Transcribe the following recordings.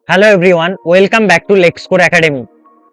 Hello everyone, welcome back to Lexcore Academy.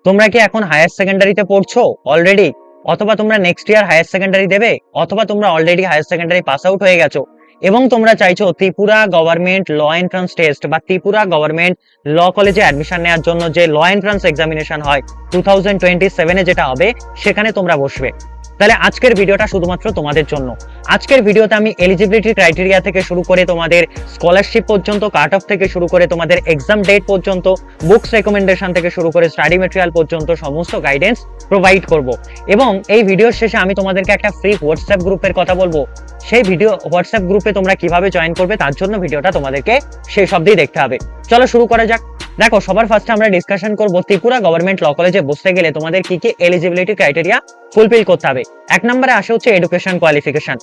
তোমরা কি এখন হায়ার সেকেন্ডারিতে পড়ছো অলরেডি, অথবা তোমরা নেক্সট ইয়ার হায়ার সেকেন্ডারি দেবে, অথবা তোমরা already higher secondary pass out হয়ে গেছো এবং তোমরা চাইছো Tripura government law entrance test বা ত্রিপুরা গভর্নমেন্ট ল কলেজে অ্যাডমিশন নেওয়ার জন্য যে ল এন্ট্রান্স এক্সামিনেশন হয় 2027-এ যেটা হবে, সেখানে তোমরা বসবে। তাহলে আজকের ভিডিওটা শুধুমাত্র তোমাদের জন্য। আজকের ভিডিওতে আমি এলিজিবিলিটি ক্রাইটেরিয়া থেকে শুরু করে তোমাদের স্কলারশিপ পর্যন্ত, কাট অফ থেকে শুরু করে তোমাদের এক্সাম ডেট পর্যন্ত, বুকস রেকমেন্ডেশন থেকে শুরু করে স্টাডি ম্যাটেরিয়াল পর্যন্ত সমস্ত গাইডেন্স প্রোভাইড করব। এবং এই ভিডিওর শেষে আমি তোমাদেরকে একটা ফ্রি হোয়াটসঅ্যাপ গ্রুপের কথা বলবো। সেই ভিডিও হোয়াটসঅ্যাপ গ্রুপে তোমরা কিভাবে জয়েন করবে তার জন্য ভিডিওটা তোমাদেরকে শেষ অবধি দেখতে হবে। চলো শুরু করা যাক। দেখো, সবার ফার্স্টে আমরা ডিসকাশন করব ত্রিপুরা গভর্নমেন্ট ল কলেজে বসতে গেলে তোমাদের কি কি এলিজিবিলিটি ক্রাইটেরিয়া ফুলফিল করতে হবে। এক নম্বরে আসে হচ্ছে এডুকেশন কোয়ালিফিকেশন।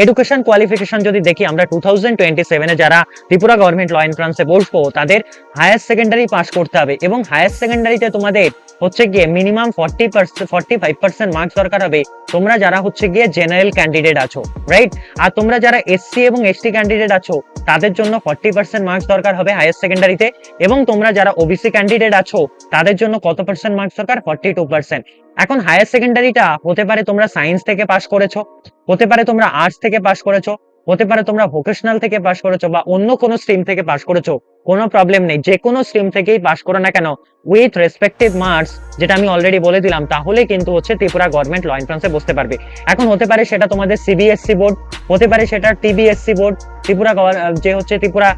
এডুকেশন কোয়ালিফিকেশন যদি দেখি আমরা 2027-এ যারা ত্রিপুরা গভর্নমেন্ট ল এন্ট্রান্সে বসবো তাদের হায়ার সেকেন্ডারি পাস করতে হবে, এবং হায়ার সেকেন্ডারিতে তোমাদের হচ্ছে গিয়ে মিনিমাম 45% মার্কস দরকার হবে তোমরা যারা হচ্ছে গিয়ে জেনারেল ক্যান্ডিডেট আছো, রাইট? আর তোমরা যারা এসসি এবং এসটি ক্যান্ডিডেট আছো তাদের জন্য 40% মার্কস দরকার হবে হায়ার সেকেন্ডারিতে, এবং তোমরা যারা ওবিসি ক্যান্ডিডেট আছো তাদের জন্য কত পার্সেন্ট মার্কস দরকার? 42%। এখন হায়ার সেকেন্ডারিটা হতে পারে তোমরা সায়েন্স থেকে পাস করেছো, হতে পারে তোমরা আর্টস থেকে পাস করেছো, হতে পারে তোমরা ভোকেশনাল থেকে পাস করেছো, বা অন্য কোনো স্ট্রিম থেকে পাস করেছো, কোনো প্রবলেম নেই। যে কোনো স্ট্রিম থেকেই পাস করো না কেন, উইথ রেসপেক্টিভ মার্কস, যেটা আমি অলরেডি বলে দিলাম, তাহলে কিন্তু হচ্ছে ত্রিপুরা গভর্নমেন্ট ল এন্ট্রান্সে বসতে পারবে। এখন হতে পারে সেটা তোমাদের সিবিএসসি বোর্ড, হতে পারে সেটা টিবিএসসি বোর্ড, ত্রিপুরা যে হচ্ছে ত্রিপুরা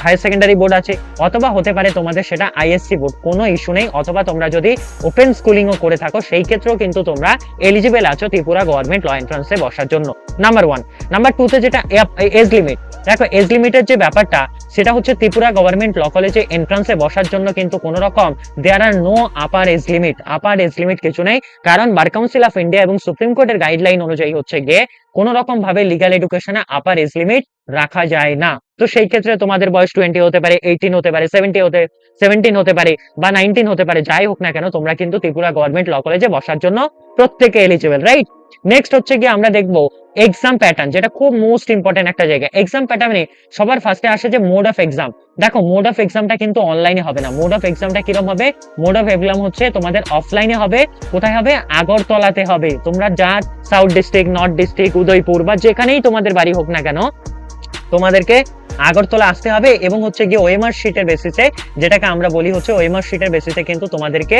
হায়ার সেকেন্ডারি বোর্ড আছে, অথবা হতে পারে তোমাদের সেটা আইএসসি বোর্ড, কোনো ইস্যু নেই। অথবা তোমরা যদি ওপেন স্কুলিংও করে থাকো সেই ক্ষেত্রেও কিন্তু তোমরা এলিজিবল আছো ত্রিপুরা গভর্নমেন্ট ল এন্ট্রান্সে বসার জন্য। নাম্বার 1। নাম্বার 2 তে যেটা এজ লিমিট, দেখো এজ লিমিটের যে ব্যাপারটা সেটা হচ্ছে ত্রিপুরা গভর্নমেন্ট ল কলেজে এন্ট্রান্সে বসার জন্য কিন্তু কোনো রকম there are no upper age limit. Upper age limit কিছু নেই, কারণ বার কাউন্সিল অফ ইন্ডিয়া এবং সুপ্রিম কোর্টের গাইডলাইন অনুযায়ী হচ্ছে গিয়ে কোনো রকম ভাবে লিগ্যাল এডুকেশনে আপার এজ লিমিট রাখা যায় না। তো সেই ক্ষেত্রে তোমাদের বয়স 20 হতে পারে, 18 হতে পারে, 17 হতে পারে, বা 19 হতে পারে, যাই হোক না কেন তোমরা কিন্তু ত্রিপুরা গভর্নমেন্ট ল কলেজে বসার জন্য প্রত্যেকে এলিজিবল, রাইট? নেক্সট হচ্ছে গিয়ে আমরা দেখবো এক্সাম প্যাটার্ন, যেটা খুব মোস্ট ইম্পর্টেন্ট একটা জায়গা। এক্সাম প্যাটার্নে সবার ফার্স্টে আসে যে মোড অফ এক্সাম। দেখো, মোড অফ এক্সামটা কিন্তু অনলাইনে হবে না। মোড অফ এক্সামটা কিরকম হবে? মোড অফ এক্সাম হচ্ছে তোমাদের অফলাইনে হবে। কোথায় হবে? আগরতলাতে হবে। তোমরা যা south district, north district, Udaipur বা যেখানেই তোমাদের বাড়ি হোক না কেন, তোমাদেরকে আগরতলা আসতে হবে, এবং হচ্ছে গিয়ে ওএমআর শিটের বেসিসে, যেটাকে আমরা বলি হচ্ছে ওএমআর শিটের বেসিসে কিন্তু তোমাদেরকে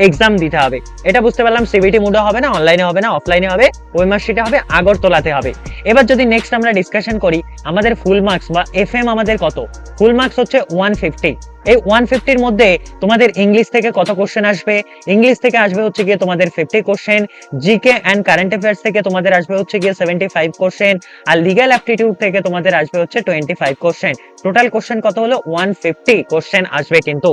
এক্সাম দিতে হবে। এটা বুঝতে পারলাম। সিবিটি মোডে হবে না, অনলাইনে হবে না, অফলাইনে হবে, ওএমআর শিটে হবে, আগরতলাতে হবে। এবার যদি নেক্সট আমরা ডিসকাশন করি আমাদের ফুল মার্কস বা এফএম আমাদের কত? ফুল মার্কস হচ্ছে 150। এই 150-র মধ্যে তোমাদের ইংলিশ থেকে কত কোশ্চেন আসবে? ইংলিশ থেকে আসবে হচ্ছে গিয়ে তোমাদের 50 question, GK and current affairs থেকে তোমাদের আসবে হচ্ছে গিয়ে 75 কোশ্চেন, আর লিগ্যাল অ্যাপটিটিউড থেকে তোমাদের আসবে হচ্ছে 25 কোশ্চেন। টোটাল কোশ্চেন কত হলো? 150 কোশ্চেন আসবে। কিন্তু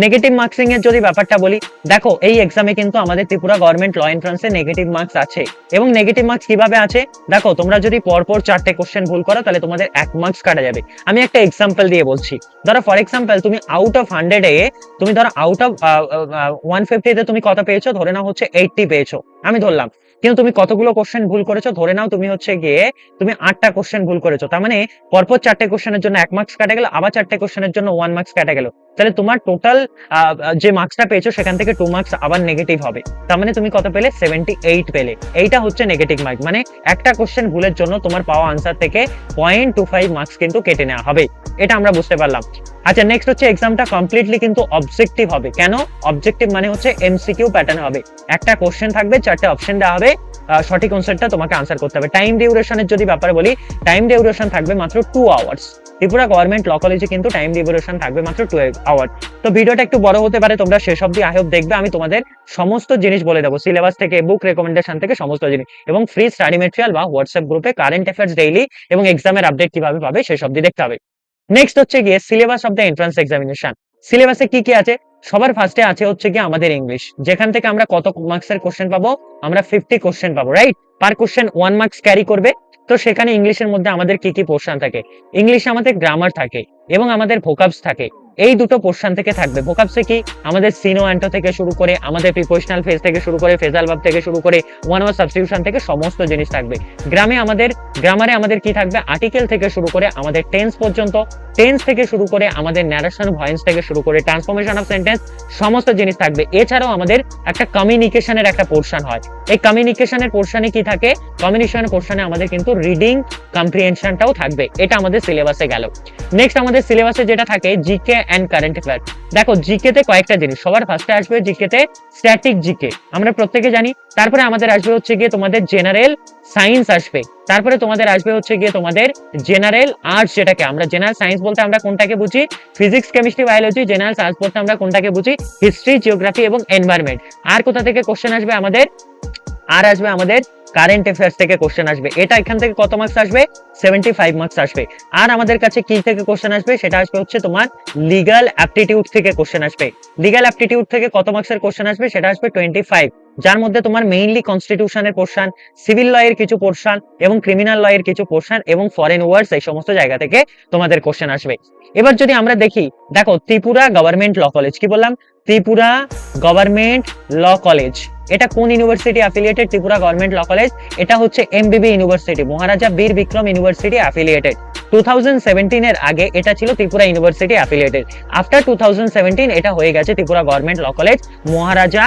নেগেটিভ মার্কসিং এর যদি ব্যাপারটা বলি, দেখো এই এক্সামে কিন্তু আমাদের ত্রিপুরা গভর্নমেন্ট ল এন্ট্রান্সে নেগেটিভ মার্কস আছে। এবং নেগেটিভ মার্কস কিভাবে আছে? দেখো, তোমরা যদি পরপর 4টে কোশ্চেন ভুল করো তাহলে তোমাদের 1 মার্কস কাটা যাবে। আমি একটা এক্সাম্পল দিয়ে বলছি। ধরো ফর এক্সাম্পল তুমি আউট অফ 100-এ, তুমি ধরো আউট অফ 150-তে তুমি কত পেয়েছো? ধরে নাও হচ্ছে 80 পেয়েছো, আমি ধরলাম। কিন্তু তুমি কতগুলো কোশ্চেন ভুল করেছো? ধরে নাও তুমি হচ্ছে গিয়ে তুমি 8টা কোশ্চেন ভুল করেছো। তার মানে পরপর 4টে কোশ্চেনের জন্য 1 মার্কস কাটা গেল, আবার 4টে কোশ্চেনের জন্য 1 মার্কস কাটা গেল। তাহলে তোমার টোটাল যে মার্কসটা পেয়েছো সেখান থেকে 2 মার্কস আবার নেগেটিভ হবে। তার মানে তুমি কত পেলে? 78 পেলে। এইটা হচ্ছে নেগেটিভ মার্ক। মানে একটা কোশ্চেন ভুলের জন্য তোমার পাওয়া আনসার থেকে 0.25 মার্কস কিন্তু কেটে নেওয়া হবে। এটা আমরা বুঝতে পারলাম। আচ্ছা, নেক্সট হচ্ছে এক্সামটা কমপ্লিটলি কিন্তু অবজেক্টিভ হবে। কেন অবজেক্টিভ? মানে হচ্ছে এমসিকিউ প্যাটার্ন হবে। একটা কোশ্চেন থাকবে, 4টে অপশন দেওয়া হবে, সঠিক আনসারটা তোমাকে আনসার করতে হবে। টাইম ডিউরেশনের যদি ব্যাপারে বলি, টাইম ডিউরেশন থাকবে মাত্র 2 আওয়ার্স। ত্রিপুরা গভর্নমেন্ট ল কলেজে কিন্তু টাইম ডিউরেশন থাকবে মাত্র 2 আওয়ার। তো ভিডিওটা একটু বড় হতে পারে, তোমরা শেষ অবধি আই হোপ দেখবে। আমি তোমাদের সমস্ত জিনিস বলে দেবো, সিলেবাস থেকে, বুক রেকমেন্ডেশন থেকে সমস্ত জিনিস, এবং ফ্রি স্টাডি ম্যাটেরিয়াল বা হোয়াটসঅ্যাপ গ্রুপে কারেন্ট অ্যাফেয়ার্স ডেইলি এবং এক্সামের আপডেট কিভাবে পাবে শেষ অবধি দেখতে হবে। নেক্সট হচ্ছে গিয়ে syllabus of the entrance examination. সিলেবাসে কি কি আছে? সবার ফার্স্টে আছে হচ্ছে গিয়ে আমাদের ইংলিশ, যেখান থেকে আমরা কত মার্কসের কোশ্চেন পাবো? আমরা 50 কোশ্চেন পাবো, রাইট? পার কোশ্চেন 1 মার্কস ক্যারি করবে। তো সেখানে ইংলিশের মধ্যে আমাদের কি কি পোর্শন থাকে? ইংলিশে আমাদের গ্রামার থাকে, এবং আমাদের ভোকাবস থাকে, এই দুটো পোর্শন থেকে থাকবে। ভোকাবসে কি আমাদের সিনো অ্যান্টো থেকে শুরু করে, আমাদের প্রিপোজিশনাল ফেজ থেকে শুরু করে, ফেজাল ভার্ব থেকে শুরু করে, ওয়ান ওয়ার্ড সাবস্টিটিউশন থেকে সমস্ত জিনিস থাকবে। গ্রামারে আমাদের কি থাকবে, আর্টিকেল থেকে শুরু করে আমাদের টেন্স পর্যন্ত, টেন্স থেকে শুরু করে আমাদের ন্যারেশন ভয়েস থেকে শুরু করে ট্রান্সফরমেশন অফ সেন্টেন্স সমস্ত জিনিস থাকবে। এছাড়াও আমাদের একটা কমিউনিকেশনের একটা পোর্শন হয়। এই কমিউনিকেশনের পোর্শনে কি থাকে, কমিউনিকেশনের পোর্শনে আমাদের কিন্তু রিডিং কম্প্রিহেনশনটাও থাকবে। এটা আমাদের সিলেবাসে গেল। নেক্সট আমাদের সিলেবাসে যেটা থাকে জিকে এন্ড কারেন্ট অ্যাফেয়ার। দেখো জিকে তে কয়েকটা জিনিস, সবার ফার্স্টে আসবে জিকে তে স্ট্যাটিক জিকে, আমরা প্রত্যেকে জানি। তারপরে আমাদের আসবে হচ্ছে গিয়ে তোমাদের জেনারেল সায়েন্স আসবে। তারপরে তোমাদের আসবে হচ্ছে গিয়ে তোমাদের জেনারেল আর্টস, যেটাকে আমরা জেনারেল সায়েন্স বলতে আমরা কোনটাকে বুঝি, physics chemistry biology. General science বলতে আমরা কোনটাকে বুঝি, হিস্ট্রি জিওগ্রাফি এবং এনভায়রনমেন্ট। আর কোথা থেকে কোশ্চেন আসবে আমাদের, আর আসবে আমাদের কারেন্ট অ্যাফেয়ার্স থেকে কোশ্চেন আসবে। এটা এখান থেকে কত মার্কস আসবে, 75 মার্কস আসবে। আর আমাদের কাছে কি থেকে কোশ্চেন আসবে, সেটা আসবে হচ্ছে তোমার লিগ্যাল অ্যাপটিটিউড থেকে কোশ্চেন আসবে। লিগ্যাল অ্যাপটিটিউড থেকে কত মার্কসের কোশ্চেন আসবে, সেটা আসবে 25, যার মধ্যে তোমার মেইনলি কনস্টিটিউশনের পোর্শন, সিভিল ল এর কিছু পোর্শন এবং ক্রিমিনাল ল এর কিছু পোর্শন এবং ফরেন ওয়ার্ডস, এই সমস্ত জায়গা থেকে তোমাদের কোশ্চেন আসবে। এবার যদি আমরা দেখি, দেখো ত্রিপুরা গভর্নমেন্ট ল কলেজ, কি বললাম, ত্রিপুরা গভর্নমেন্ট ল কলেজ, এটা কোন university affiliated, Tripura government law college, এটা হচ্ছে এমবিবি ইউনিভার্সিটি, মহারাজা বীর বিক্রম ইউনিভার্সিটি অ্যাফিলিয়েটেড। 2017 এর আগে এটা ছিল ত্রিপুরা ইউনিভার্সিটি অ্যাফিলিয়েটেড। আফটার 2017 এটা হয়ে গেছে ত্রিপুরা গভর্নমেন্ট ল কলেজ, মহারাজা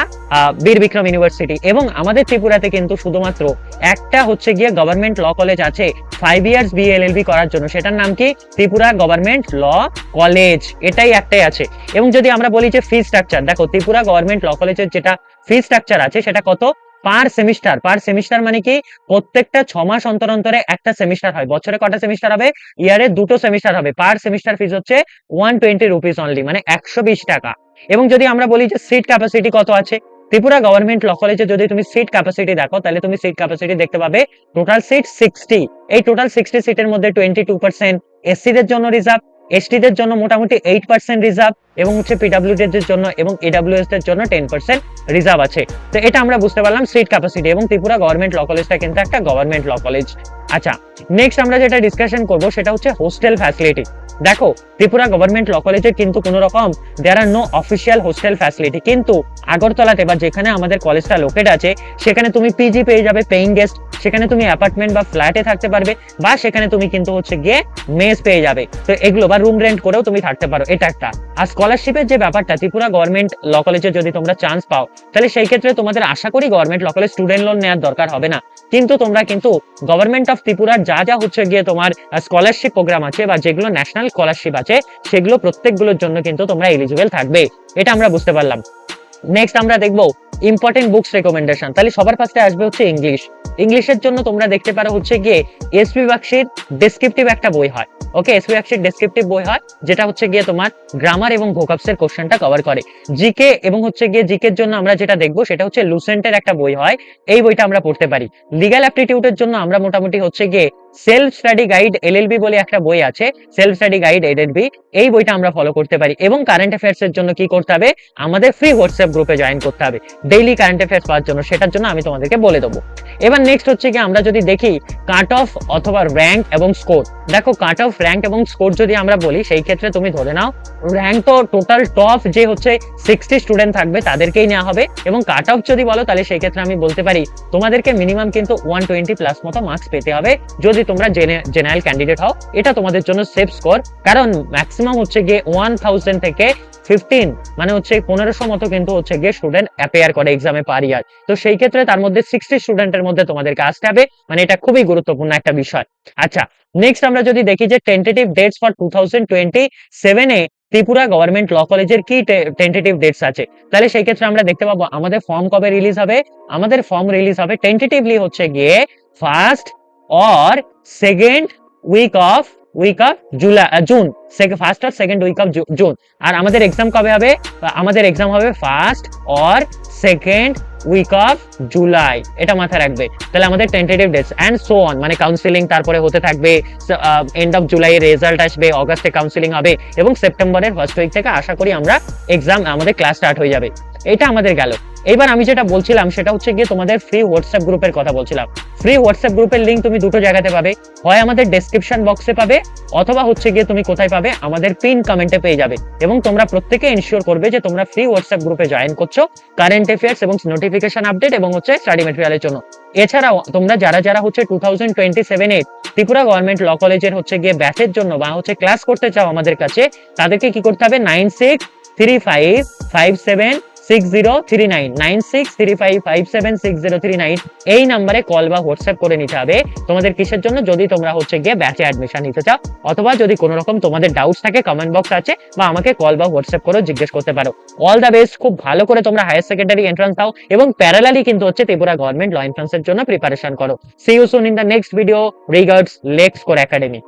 বীর বিক্রম ইউনিভার্সিটি। এবং আমাদের ত্রিপুরাতে কিন্তু শুধুমাত্র একটা হচ্ছে গিয়ে গভর্নমেন্ট ল কলেজ আছে 5 ইয়ার্স বিএলএলবি করার জন্য, সেটার নাম কি, ত্রিপুরা গভর্নমেন্ট ল কলেজ, এটাই একটাই আছে। এবং যদি আমরা বলি যে ফি স্ট্রাকচার, দেখো ত্রিপুরা গভর্নমেন্ট ল কলেজের যেটা ফি স্ট্রাকচার আছে সেটা কত, পার সেমিস্টার মানে কি, প্রত্যেকটা 6 মাস অন্তর অন্তরে একটা সেমিস্টার হয়। বছরে কটা সেমিস্টার হবে, ইয়ারে 2টো সেমিস্টার হবে। পার সেমিস্টার ফিস হচ্ছে 120 রুপিস অনলি, মানে 120 টাকা। এবং যদি আমরা বলি যে সিট ক্যাপাসিটি কত আছে, ত্রিপুরা গভর্নমেন্ট ল কলেজে যদি তুমি সিট ক্যাপাসিটি দেখো, তাহলে তুমি সিট ক্যাপাসিটি দেখতে পাবে টোটাল সিট 60। এই টোটাল 60 সিটের মধ্যে 22% এসসি দের জন্য রিজার্ভ, এসটি দের জন্য মোটামুটি 8% রিজার্ভ, এবং হচ্ছে পিডব্লিউডি এর জন্য এবং এডব্লিউএস এর জন্য 10% রিজার্ভ আছে। তো এটা আমরা বুঝতে পারলাম সিট ক্যাপাসিটি। এবং ত্রিপুরা গভর্নমেন্ট ল কলেজটা কিন্তু একটা গভর্নমেন্ট ল কলেজ। আচ্ছা, নেক্সট আমরা যেটা ডিসকাশন করব সেটা হচ্ছে হোস্টেল ফ্যাসিলিটি। দেখো ত্রিপুরা গভর্নমেন্ট ল কলেজে কিন্তু কোনো রকম there are no official hostel facility, কিন্তু আগরতলাতে বা যেখানে আমাদের কলেজটা লোকেট আছে সেখানে তুমি পিজি পেয়ে যাবে, পেইং গেস্ট, সেখানে তুমি অ্যাপার্টমেন্ট বা ফ্ল্যাটে থাকতে পারবে, বা সেখানে তুমি কিন্তু হচ্ছে গিয়ে মেস পেয়ে যাবে। তো এগুলো বা রুম রেন্ট করেও তুমি থাকতে পারো, এটা একটা। আর স্কলারশিপের যে ব্যাপারটা, ত্রিপুরা গভর্নমেন্ট ল কলেজে যদি তোমরা চান্স পাও, তাহলে সেই ক্ষেত্রে তোমাদের আশা করি government law college student loan নেওয়ার দরকার হবে না। কিন্তু তোমরা কিন্তু গভর্নমেন্ট অফ ত্রিপুরার যা যা হচ্ছে গিয়ে তোমার স্কলারশিপ প্রোগ্রাম আছে বা যেগুলো ন্যাশনাল স্কলারশিপ আছে, সেগুলো প্রত্যেকগুলোর জন্য কিন্তু তোমরা এলিজিবল থাকবে, এটা আমরা বুঝতে পারলাম। নেক্সট আমরা দেখবো ইম্পর্টেন্ট বুকস রেকমেন্ডেশন। তাহলে সবার ফার্স্টে আসবে হচ্ছে ইংলিশ। ইংলিশের জন্য তোমরা দেখতে পারো হচ্ছে গিয়ে এসপি বাক্সির ডেসক্রিপটিভ একটা বই হয়। ওকে, এসপি বাক্সির ডেসক্রিপটিভ বই হয়, যেটা হচ্ছে গিয়ে তোমার গ্রামার এবং ভোকাবসের কোশ্চেনটা কভার করে। জিকে এবং হচ্ছে গিয়ে জিকের জন্য আমরা যেটা দেখবো সেটা হচ্ছে লুসেন্টের একটা বই হয়, এই বইটা আমরা পড়তে পারি। লিগ্যাল অ্যাপটিটিউডের জন্য আমরা মোটামুটি হচ্ছে গিয়ে সেলফ স্টাডি গাইড এলএলবি বলে একটা বই আছে, সেলফ স্টাডি গাইড এলএলবি, এই বইটা আমরা ফলো করতে পারি। এবং কারেন্ট অ্যাফেয়ার্স এর জন্য কি করতে হবে, আমাদের ফ্রি হোয়াটসঅ্যাপ গ্রুপে জয়েন করতে হবে ডেইলি কারেন্ট অ্যাফেয়ার্স পাওয়ার জন্য, সেটার জন্য আমি তোমাদেরকে বলে দেবো। এবার নেক্সট হচ্ছে কি, আমরা যদি দেখি কাট অফ অথবা র্যাঙ্ক এবং স্কোর। দেখো কাট অফ, র্যাঙ্ক এবং স্কোর যদি আমরা বলি, সেই ক্ষেত্রে তুমি ধরে নাও র্যাঙ্ক তো টোটাল টপ যে হচ্ছে 60 স্টুডেন্ট থাকবে তাদেরকেই নেওয়া হবে। এবং কাট অফ যদি বলো, তাহলে সেই ক্ষেত্রে আমি বলতে পারি তোমাদেরকে মিনিমাম কিন্তু 120 প্লাস মতো মার্কস পেতে হবে যদি তোমরা জেনারেল ক্যান্ডিডেট হও। এটা তোমাদের জন্য সেফ স্কোর, কারণ ম্যাক্সিমাম হচ্ছে গিয়ে 1000 থেকে 15 মানে হচ্ছে 1500 মতো কিন্তু হচ্ছে গিয়ে স্টুডেন্ট অ্যাপিয়ার করে এক্সামে পার ইয়ার। তো সেই ক্ষেত্রে তার মধ্যে 60 স্টুডেন্টের মধ্যে তোমাদেরকে আসতে হবে, মানে এটা খুবই গুরুত্বপূর্ণ একটা বিষয়। আচ্ছা, নেক্সট আমরা যদি দেখি যে টেন্টেটিভ ডেটস ফর 2027 এ ত্রিপুরা গভর্নমেন্ট ল কলেজের কি টেন্টেটিভ ডেটস আছে, তাহলে সেই ক্ষেত্রে আমরা দেখতে পাবো আমাদের ফর্ম কবে রিলিজ হবে। আমাদের ফর্ম রিলিজ হবে টেন্টেটিভলি হচ্ছে গিয়ে first or second week of June, first or second week of June. আর আমাদের এক্সাম কবে হবে, আমাদের এক্সাম হবে first or second week of July, এটা মাথায় রাখবে। তাহলে আমাদের tentative dates and so on, মানে কাউন্সিলিং তারপরে হতে থাকবে, এন্ড অফ জুলাই এর রেজাল্ট আসবে, অগাস্টে কাউন্সিলিং হবে এবং সেপ্টেম্বরের ফার্স্ট উইক থেকে আশা করি আমরা এক্সাম, আমাদের ক্লাস স্টার্ট হয়ে যাবে। এটা আমাদের গেল। এইবার আমি যেটা বলছিলাম সেটা হচ্ছে গিয়ে তোমাদের ফ্রি হোয়াটসঅ্যাপ গ্রুপের কথা বলছিলাম। ফ্রি হোয়াটসঅ্যাপ গ্রুপের লিঙ্ক তুমি দুটো জায়গাতে পাবে, হয় আমাদের ডেসক্রিপশন বক্সে পাবে, অথবা হচ্ছে গিয়ে তুমি কোথায় পাবে, আমাদের পিন কমেন্টে পেয়ে যাবে। এবং তোমরা প্রত্যেকে এনশিওর করবে যে তোমরা ফ্রি হোয়াটসঅ্যাপ গ্রুপে জয়েন করছো কারেন্ট অ্যাফেয়ার্স এবং নোটিফিকেশন আপডেট এবং হচ্ছে স্টাডি ম্যাটেরিয়ালের জন্য। এছাড়াও তোমরা যারা যারা হচ্ছে 2027 এর ত্রিপুরা গভর্নমেন্ট ল কলেজের হচ্ছে গিয়ে ব্যাচের জন্য বা হচ্ছে ক্লাস করতে চাও আমাদের কাছে, তাদেরকে কি করতে হবে, 9635576039 9635576039 এই নাম্বারে কল বা হোয়াটসঅ্যাপ করে নিতে হবে। তোমাদের কিসের জন্য, যদি তোমরা হচ্ছে গিয়ে ব্যাচে অ্যাডমিশন নিতে চাও, অথবা যদি কোনো রকম তোমাদের ডাউটস থাকে কমেন্ট বক্স আছে, বা আমাকে কল বা হোয়াটসঅ্যাপ করে জিজ্ঞেস করতে পারো। অল দ্য বেস্ট, খুব ভালো করে তোমরা হায়ার সেকেন্ডারি এন্ট্রান্স দাও এবং প্যারালালি কিন্তু হচ্ছে ত্রিপুরা গভর্নমেন্ট ল এন্ট্রান্সের জন্য প্রিপারেশন করো। See you soon in the next video. Regards, Lex Core academy.